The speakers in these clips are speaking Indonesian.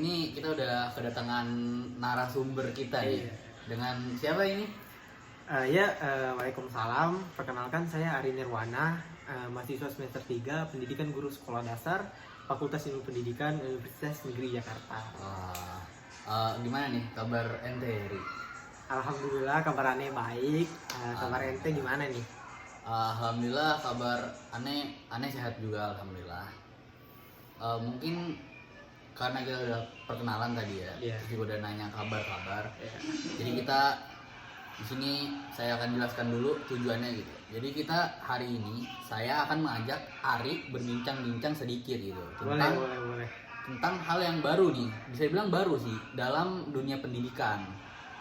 ini kita udah kedatangan narasumber kita nih. Iya. Dengan siapa ini? Waalaikumsalam. Perkenalkan saya Ari Nirwana, mahasiswa semester 3 Pendidikan Guru Sekolah Dasar, Fakultas Ilmu Pendidikan Universitas Negeri Jakarta. Gimana nih kabar ente, Ri? Alhamdulillah kabar aneh baik. Kabar ente gimana nih? Alhamdulillah kabar aneh sehat juga, alhamdulillah. Mungkin karena kita udah perkenalan tadi ya, Iya. terus juga udah nanya kabar-kabar. Ya. Jadi kita di sini saya akan jelaskan dulu tujuannya gitu. Jadi kita hari ini saya akan mengajak Ari berbincang-bincang sedikit gitu Boleh. tentang hal yang baru nih, bisa dibilang baru sih dalam dunia pendidikan,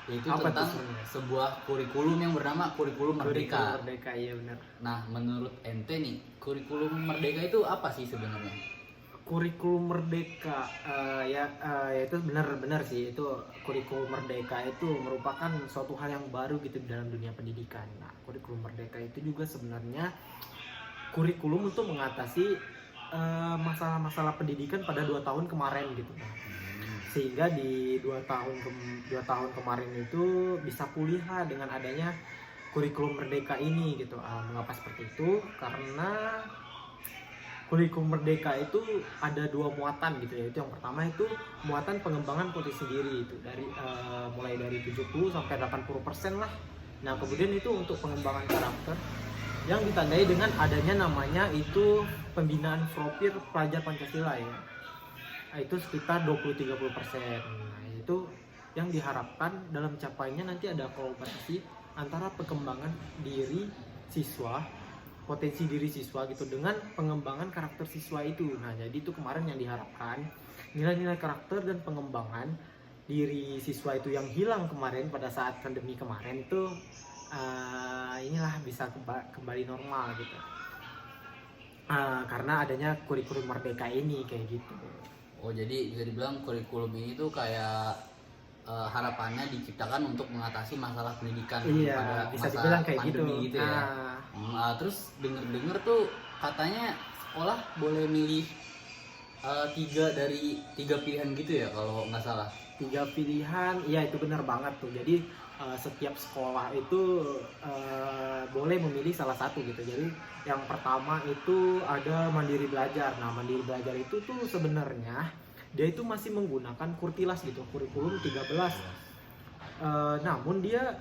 yaitu Apa tentang tuh sebenarnya? sebuah kurikulum yang bernama kurikulum merdeka. Kurikulum Merdeka, iya benar. Nah, menurut ente nih, kurikulum merdeka itu apa sih sebenarnya? Kurikulum Merdeka, ya itu benar sih, itu kurikulum Merdeka itu merupakan suatu hal yang baru gitu dalam dunia pendidikan. Nah, kurikulum Merdeka itu juga sebenarnya kurikulum untuk mengatasi masalah-masalah pendidikan pada 2 tahun kemarin gitu. Nah, sehingga di 2 tahun kemarin itu bisa pulih dengan adanya kurikulum Merdeka ini gitu. Mengapa seperti itu? Karena kurikulum Merdeka itu ada 2 muatan gitu ya. Itu yang pertama itu muatan pengembangan potensi diri itu dari mulai dari 70 sampai 80% lah. Nah, kemudian itu untuk pengembangan karakter yang ditandai dengan adanya namanya itu pembinaan profil pelajar Pancasila ya. Nah, itu sekitar 20-30%. Nah, itu yang diharapkan dalam capaiannya nanti ada kolaborasi antara pengembangan diri siswa, potensi diri siswa gitu dengan pengembangan karakter siswa itu. Nah, jadi itu kemarin yang diharapkan nilai-nilai karakter dan pengembangan diri siswa itu yang hilang kemarin pada saat pandemi kemarin itu inilah bisa kembali normal gitu. Karena adanya kurikulum Merdeka ini kayak gitu. Oh, jadi bisa dibilang kurikulum ini tuh kayak harapannya diciptakan untuk mengatasi masalah pendidikan Iya, pada bisa masa dibilang kayak pandemi gitu ya. Terus denger tuh katanya sekolah boleh milih 3 dari 3 pilihan gitu ya kalau nggak salah. 3 pilihan, iya itu benar banget tuh. Jadi setiap sekolah itu boleh memilih salah satu gitu. Jadi yang pertama itu ada mandiri belajar. Nah, mandiri belajar itu tuh sebenarnya dia itu masih menggunakan kurtilas gitu, kurikulum 13. Namun dia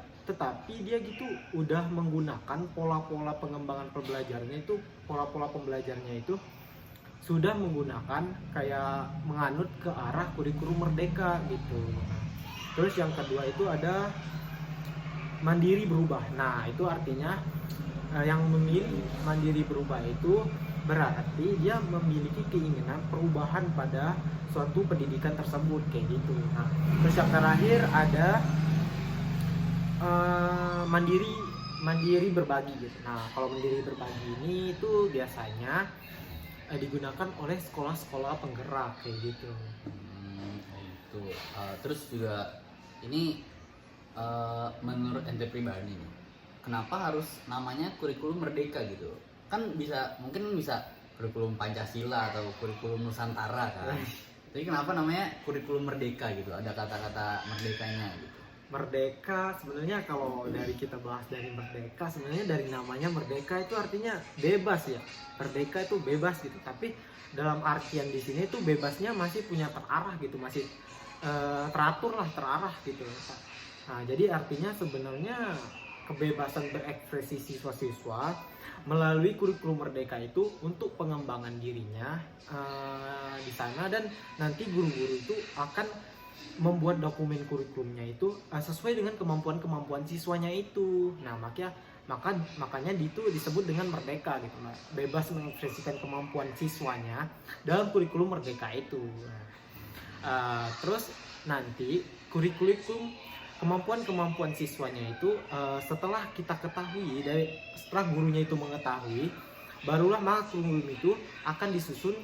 gitu udah menggunakan pola-pola pengembangan pembelajarannya itu, pola-pola pembelajarannya itu sudah menggunakan kayak menganut ke arah kurikulum Merdeka gitu. Terus yang kedua itu ada mandiri berubah. Nah, itu artinya yang memilih mandiri berubah itu berarti dia memiliki keinginan perubahan pada suatu pendidikan tersebut kayak gitu. Nah, terus yang terakhir ada mandiri berbagi gitu. Nah, kalau mandiri berbagi ini itu biasanya digunakan oleh sekolah-sekolah penggerak kayak gitu. Gitu. Terus juga ini menurut ente pribadi nih, kenapa harus namanya kurikulum merdeka gitu? Kan mungkin bisa kurikulum Pancasila atau kurikulum Nusantara kan. Jadi kenapa namanya kurikulum merdeka gitu? Ada kata-kata merdekanya gitu. Merdeka sebenarnya kalau dari kita bahas dari merdeka, sebenarnya dari namanya merdeka itu artinya bebas ya. Merdeka itu bebas gitu. Tapi dalam artian di sini tuh bebasnya masih punya terarah gitu, masih terarah gitu. Nah, jadi artinya sebenarnya kebebasan berekspresi siswa-siswa melalui kurikulum merdeka itu untuk pengembangan dirinya di sana, dan nanti guru-guru itu akan membuat dokumen kurikulumnya itu sesuai dengan kemampuan siswanya itu. Nah, makanya itu disebut dengan merdeka gitu, bebas mengekspresikan kemampuan siswanya dalam kurikulum merdeka itu. Terus nanti kurikulum kemampuan siswanya itu setelah kita ketahui, setelah gurunya itu mengetahui, barulah maka kurikulum itu akan disusun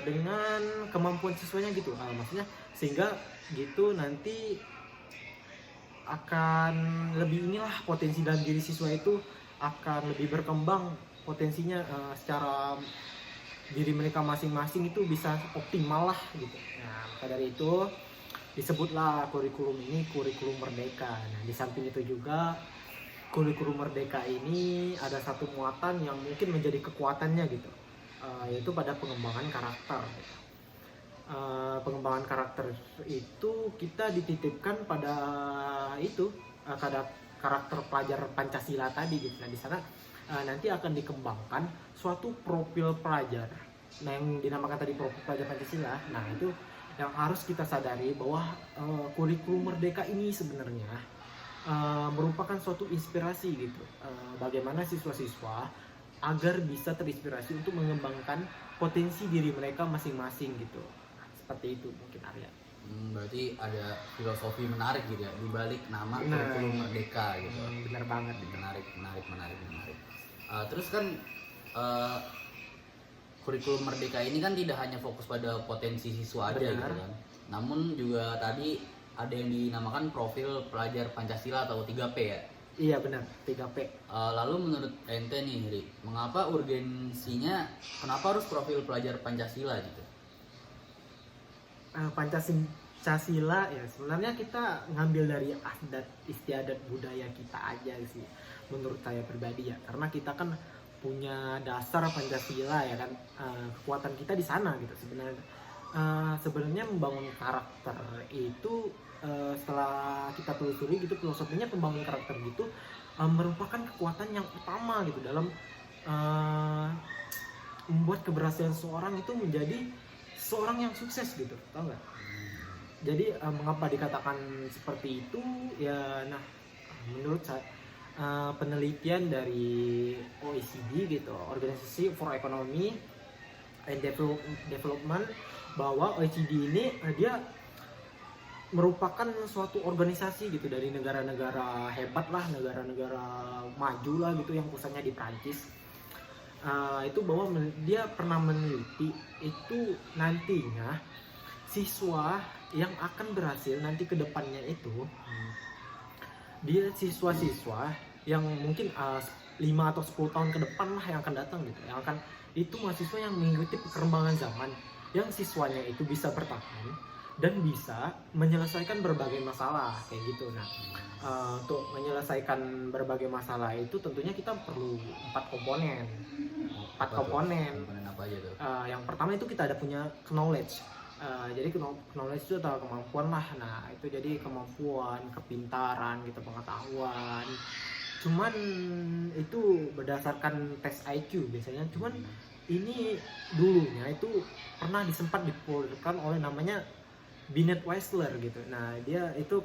dengan kemampuan siswanya gitu. Maksudnya sehingga gitu nanti akan lebih potensi dalam diri siswa itu akan lebih berkembang potensinya secara diri mereka masing-masing itu bisa optimal lah gitu. Nah, maka dari itu disebutlah kurikulum ini kurikulum merdeka. Nah, di samping itu juga kurikulum merdeka ini ada satu muatan yang mungkin menjadi kekuatannya gitu, yaitu pada pengembangan karakter. Pengembangan karakter itu kita dititipkan pada itu pada karakter pelajar Pancasila tadi gitu. Nah, di sana nanti akan dikembangkan suatu profil pelajar. Nah, yang dinamakan tadi profil pelajar Pancasila. Nah, itu yang harus kita sadari bahwa kurikulum merdeka ini sebenarnya merupakan suatu inspirasi gitu, bagaimana siswa-siswa agar bisa terinspirasi untuk mengembangkan potensi diri mereka masing-masing gitu. Seperti itu mungkin Arya. Berarti ada filosofi menarik gitu ya di balik nama Nah, kurikulum merdeka gitu. benar banget. Menarik. Terus kan kurikulum merdeka ini kan tidak hanya fokus pada potensi siswa aja Benar. gitu kan. Namun juga tadi ada yang dinamakan profil pelajar Pancasila atau 3P ya. Iya benar, 3P. Lalu menurut ente nih, Ri, mengapa urgensinya, kenapa harus profil pelajar Pancasila gitu? Pancasila ya sebenarnya kita ngambil dari adat istiadat budaya kita aja sih menurut saya pribadi ya, karena kita kan punya dasar Pancasila ya kan. Kekuatan kita di sana gitu sebenarnya. Sebenarnya membangun karakter itu setelah kita telusuri gitu, filosofinya pembangunan karakter gitu merupakan kekuatan yang utama gitu dalam membuat keberhasilan seseorang itu menjadi seorang yang sukses gitu, tau nggak? Jadi mengapa dikatakan seperti itu ya? Nah, menurut saya penelitian dari OECD gitu, Organisasi for Economy and Development, bahwa OECD ini dia merupakan suatu organisasi gitu dari negara-negara hebat lah, negara-negara maju lah gitu yang pusatnya di Prancis. Itu bahwa dia pernah meneliti itu nantinya siswa yang akan berhasil nanti ke depannya itu dia siswa-siswa yang mungkin 5 atau 10 tahun ke depan lah yang akan datang gitu, yang akan itu mahasiswa yang mengikuti perkembangan zaman, yang siswanya itu bisa bertahan dan bisa menyelesaikan berbagai masalah kayak gitu. Nah, untuk menyelesaikan berbagai masalah itu tentunya kita perlu 4 komponen. Komponen apa aja tuh? Yang pertama itu kita ada punya knowledge. Jadi knowledge itu atau kemampuan lah. Nah, itu jadi kemampuan, kepintaran gitu, pengetahuan. Cuman itu berdasarkan tes IQ biasanya. Cuman ini dulunya itu pernah disempat dipulirkan oleh namanya Binet Weisler gitu. Nah, dia itu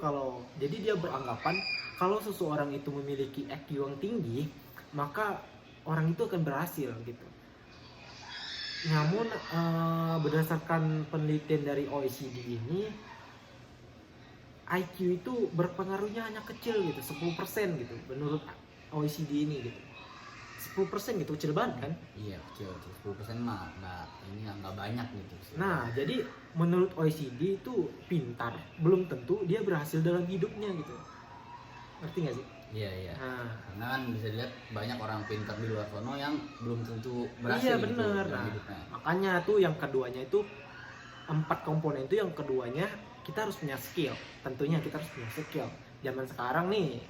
jadi dia beranggapan kalau seseorang itu memiliki IQ yang tinggi, maka orang itu akan berhasil gitu. Namun berdasarkan penelitian dari OECD ini, IQ itu berpengaruhnya hanya kecil gitu, 10% gitu menurut OECD ini gitu. 10% gitu, kecil banget kan? Iya, kecil. 10% mah nggak banyak gitu. Nah, jadi menurut OECD itu pintar belum tentu dia berhasil dalam hidupnya gitu. Ngerti nggak sih? Iya. Nah, Karena kan bisa dilihat banyak orang pintar di luar sana yang belum tentu berhasil iya gitu bener. dalam Nah, hidupnya. makanya tuh yang keduanya itu 4 komponen itu, yang keduanya kita harus punya skill. Tentunya kita harus punya skill. Zaman sekarang nih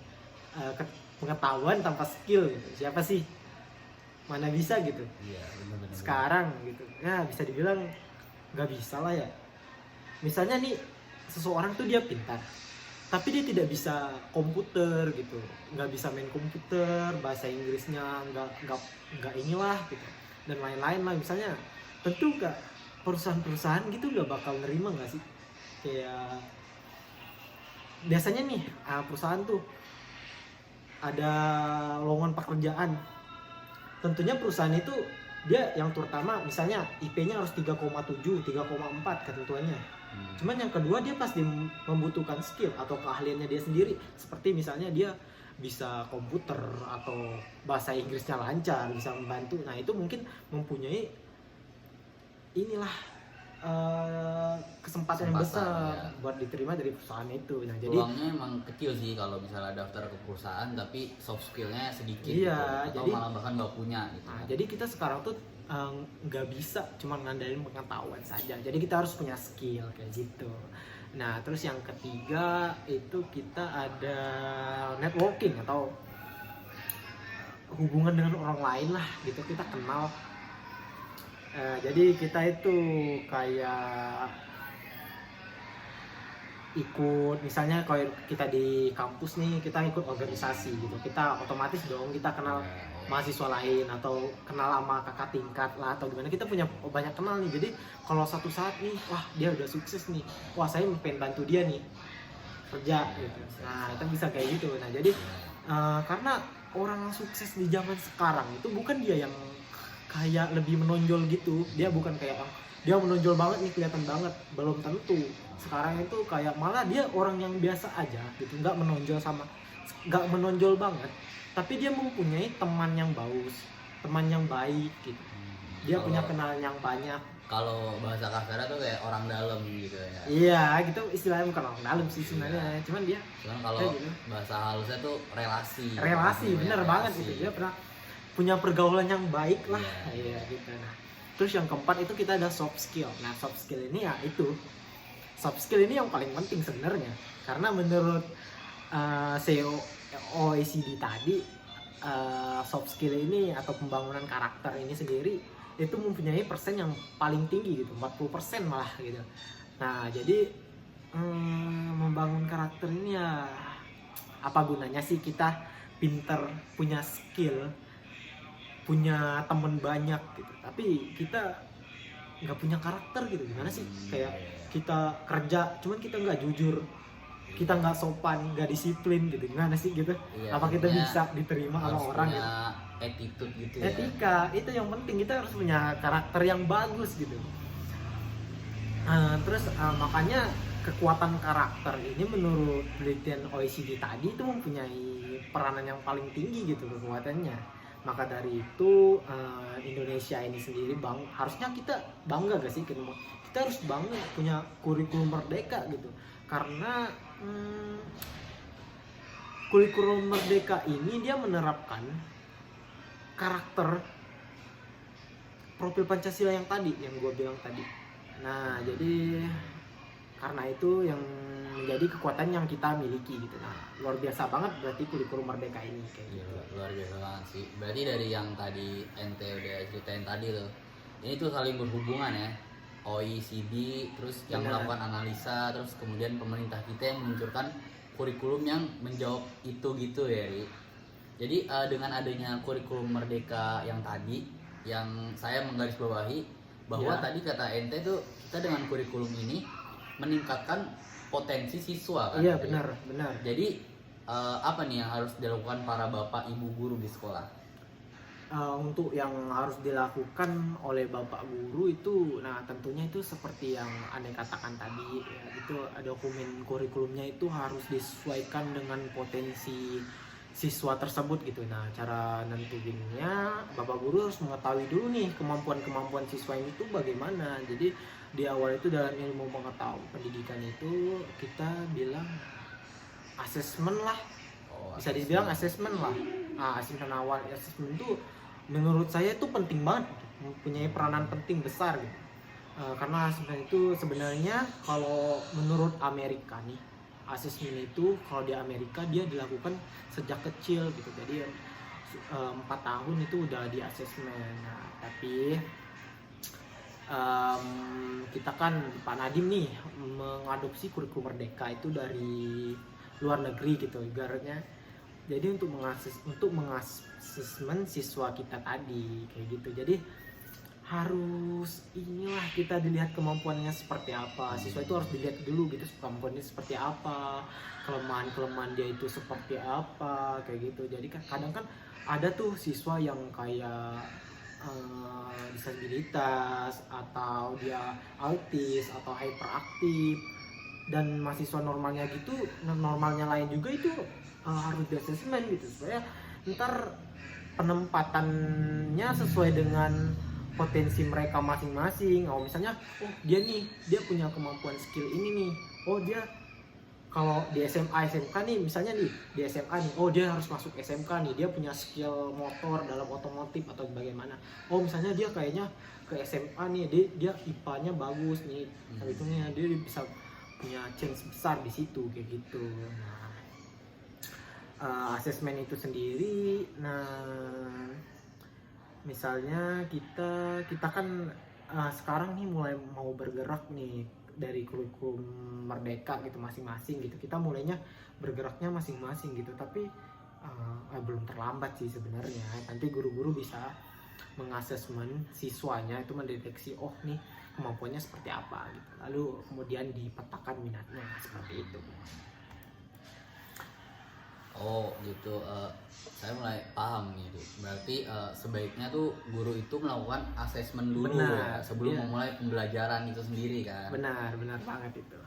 pengetahuan tanpa skill gitu. Siapa sih? Mana bisa gitu. Iya, benar-benar. Sekarang gitu. Ya bisa dibilang nggak bisa lah ya. Misalnya nih seseorang tuh dia pintar, tapi dia tidak bisa komputer gitu, nggak bisa main komputer, bahasa Inggrisnya nggak inilah gitu, dan lain-lain lah. Misalnya tentu nggak, perusahaan-perusahaan gitu nggak bakal nerima nggak sih? Kayak biasanya nih perusahaan tuh ada lowongan pekerjaan, tentunya perusahaan itu dia yang terutama misalnya IP-nya harus 3,7, 3,4 ketentuannya. Cuman yang kedua dia pasti membutuhkan skill atau keahliannya dia sendiri, seperti misalnya dia bisa komputer atau bahasa Inggrisnya lancar, bisa membantu. Nah, itu mungkin mempunyai inilah kesempatan yang Kesempatan, besar ya. buat diterima dari perusahaan itu. Nah jadi Peluangnya emang kecil sih kalau misalnya daftar ke perusahaan tapi soft skillnya sedikit Iya, gitu, atau jadi- malah bahkan nggak punya gitu. Nah, jadi kita sekarang tuh nggak bisa cuma ngandalin pengetahuan saja. Jadi kita harus punya skill kayak gitu. Nah, terus yang ketiga itu kita ada networking atau hubungan dengan orang lain lah gitu, kita kenal. Jadi kita itu kayak ikut, misalnya kalau kita di kampus nih, kita ikut organisasi gitu, kita otomatis dong kita kenal mahasiswa lain atau kenal sama kakak tingkat lah atau gimana, kita punya banyak kenal nih. Jadi kalau satu saat nih, wah dia udah sukses nih, wah saya pengen bantu dia nih kerja gitu. Nah itu bisa kayak gitu. Nah jadi karena orang yang sukses di zaman sekarang itu bukan dia yang kayak lebih menonjol gitu, dia bukan kayak dia menonjol banget nih, kelihatan banget, belum tentu. Sekarang itu kayak malah dia orang yang biasa aja gitu, nggak menonjol banget, tapi dia mempunyai teman yang bagus, teman yang baik gitu, dia punya kenalan yang banyak. Kalau bahasa kasarnya tuh kayak orang dalam gitu ya. Iya gitu istilahnya, bukan orang dalam sih sebenarnya, cuman dia Cuman kalau kayak gitu. bahasa halusnya tuh relasi. Bener Relasi. banget gitu, dia pernah punya pergaulan yang baik lah. Iya. Iya gitu. Nah terus yang keempat itu kita ada soft skill. Nah soft skill ini ya itu, soft skill ini yang paling penting sebenarnya, karena menurut CEO OECD tadi, soft skill ini atau pembangunan karakter ini sendiri itu mempunyai persen yang paling tinggi gitu, 40% malah gitu. Nah jadi membangun karakter ini ya apa gunanya sih kita pinter, punya skill, punya temen banyak gitu, tapi kita nggak punya karakter gitu, gimana sih? Kayak kita kerja cuman kita nggak jujur, kita nggak sopan, nggak disiplin gitu, gimana sih gitu? Iya, Apa kita intinya bisa diterima sama harus orang punya gitu? attitude gitu ya. Etika itu yang penting, kita harus punya karakter yang bagus gitu. Terus makanya kekuatan karakter ini menurut penelitian OECD tadi itu mempunyai peranan yang paling tinggi gitu kekuatannya. Maka dari itu Indonesia ini sendiri harusnya kita bangga gak sih? Kita harus bangga punya kurikulum merdeka gitu, karena kurikulum merdeka ini dia menerapkan karakter profil Pancasila yang tadi, yang gue bilang tadi. Nah jadi karena itu yang menjadi kekuatan yang kita miliki gitu. Nah luar biasa banget berarti kurikulum merdeka ini kayak Iya, gitu. luar biasa banget sih. Berarti dari yang tadi ente udah ceritain tadi tuh, ini tuh saling berhubungan ya. OECD terus yang Benar. melakukan analisa, terus kemudian pemerintah kita yang meluncurkan kurikulum yang menjawab itu gitu ya, Ri. Jadi dengan adanya kurikulum merdeka yang tadi, yang saya menggarisbawahi bahwa Ya. tadi kata ente tuh kita dengan kurikulum ini meningkatkan potensi siswa kan. Iya Ri? benar. Jadi apa nih yang harus dilakukan para bapak ibu guru di sekolah? Untuk yang harus dilakukan oleh bapak guru itu, nah tentunya itu seperti yang Anda katakan tadi ya, itu dokumen kurikulumnya itu harus disesuaikan dengan potensi siswa tersebut gitu. Nah cara nentuinnya bapak guru harus mengetahui dulu nih kemampuan siswa ini tuh bagaimana. Jadi di awal itu dalam ilmu pengetahuan pendidikan itu kita bilang asesmen lah, bisa dibilang asesmen lah. Asesmen awal, asesmen itu menurut saya itu penting banget, mempunyai peranan penting besar gitu. Karena asesmen itu sebenarnya kalau menurut Amerika nih, asesmen itu kalau di Amerika dia dilakukan sejak kecil gitu. Jadi 4 tahun itu udah di asesmen. Nah tapi kita kan Pak Nadiem nih mengadopsi kurikulum merdeka itu dari luar negeri gitu ibaratnya. Jadi untuk mengasesmen siswa kita tadi kayak gitu. Jadi harus inilah kita dilihat kemampuannya seperti apa. Siswa itu harus dilihat dulu gitu kemampuannya seperti apa, kelemahan dia itu seperti apa kayak gitu. Jadi kadang kan ada tuh siswa yang kayak disabilitas atau dia autis atau hyperaktif, dan mahasiswa normalnya gitu, normalnya lain juga itu harus di asesmen gitu supaya ntar penempatannya sesuai dengan potensi mereka masing-masing. Oh misalnya, oh dia punya kemampuan skill ini nih. Oh dia kalau di SMA SMK nih, misalnya nih di SMA nih, oh dia harus masuk SMK nih, dia punya skill motor dalam otomotif atau bagaimana. Oh misalnya dia kayaknya ke SMA nih, dia IPA-nya bagus nih, hitungnya dia bisa punya chance besar di situ kayak gitu. Nah, asesmen itu sendiri, nah misalnya kita kan sekarang nih mulai mau bergerak nih dari kurikulum merdeka gitu masing-masing gitu, kita mulainya bergeraknya masing-masing gitu, tapi belum terlambat sih sebenarnya. Nanti guru-guru bisa mengasesmen siswanya itu, mendeteksi oh nih kemampuannya seperti apa gitu, lalu kemudian dipetakan minatnya seperti itu. Oh gitu, saya mulai paham gitu. Berarti sebaiknya tuh guru itu melakukan asesmen dulu ya, sebelum memulai pembelajaran itu sendiri kan. Benar banget itu.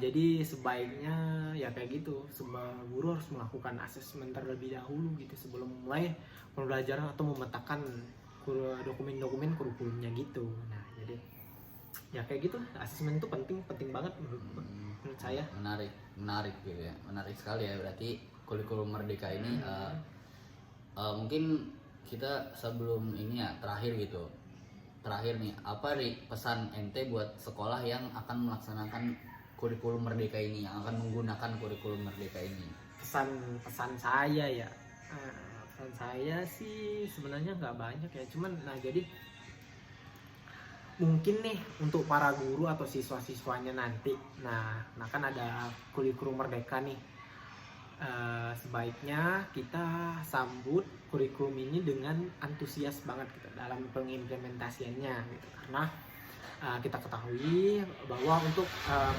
Jadi sebaiknya ya kayak gitu, sebuah guru harus melakukan asesmen terlebih dahulu gitu sebelum mulai pembelajaran atau memetakan dokumen-dokumen kurikulumnya gitu. Nah jadi ya kayak gitu, asesmen itu penting banget menurut saya. Menarik gitu ya, menarik sekali ya. Berarti kurikulum merdeka ini mungkin kita sebelum ini ya terakhir nih, apa pesan ente buat sekolah yang akan melaksanakan kurikulum merdeka ini, yang akan menggunakan kurikulum merdeka ini? Pesan saya ya, pesan saya sih sebenarnya nggak banyak ya, cuman jadi mungkin nih untuk para guru atau siswa-siswanya nanti, nah kan ada kurikulum merdeka nih, sebaiknya kita sambut kurikulum ini dengan antusias banget gitu dalam pengimplementasiannya gitu, karena kita ketahui bahwa untuk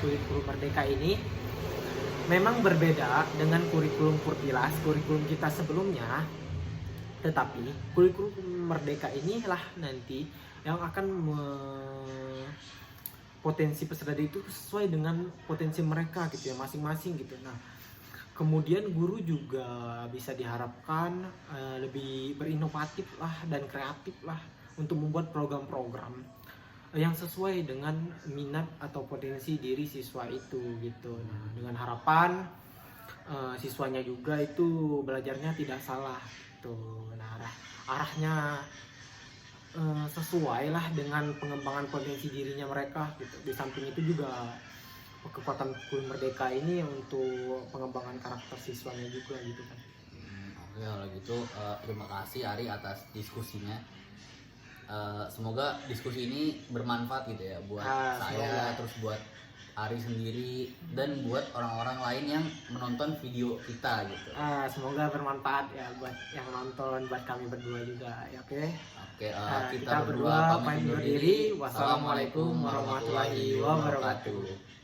kurikulum merdeka ini memang berbeda dengan kurikulum Kurtilas, kurikulum kita sebelumnya, tetapi kurikulum merdeka inilah nanti yang akan potensi peserta itu sesuai dengan potensi mereka gitu ya masing-masing gitu. Nah kemudian guru juga bisa diharapkan lebih berinovatif lah dan kreatif lah untuk membuat program-program yang sesuai dengan minat atau potensi diri siswa itu gitu. Nah dengan harapan siswanya juga itu belajarnya tidak salah gitu. Nah arahnya sesuai lah dengan pengembangan potensi dirinya mereka gitu. Di samping itu juga kekuatan kurikulum merdeka ini untuk pengembangan karakter siswanya juga gitu kan. Oke, kalau gitu terima kasih Ari atas diskusinya. Semoga diskusi ini bermanfaat gitu ya buat saya, terus buat Ari sendiri, dan buat orang-orang lain yang menonton video kita gitu. Semoga bermanfaat ya buat yang nonton, buat kami berdua juga ya. Oke, kita berdua pamit undur diri. Wassalamualaikum warahmatullahi wabarakatuh.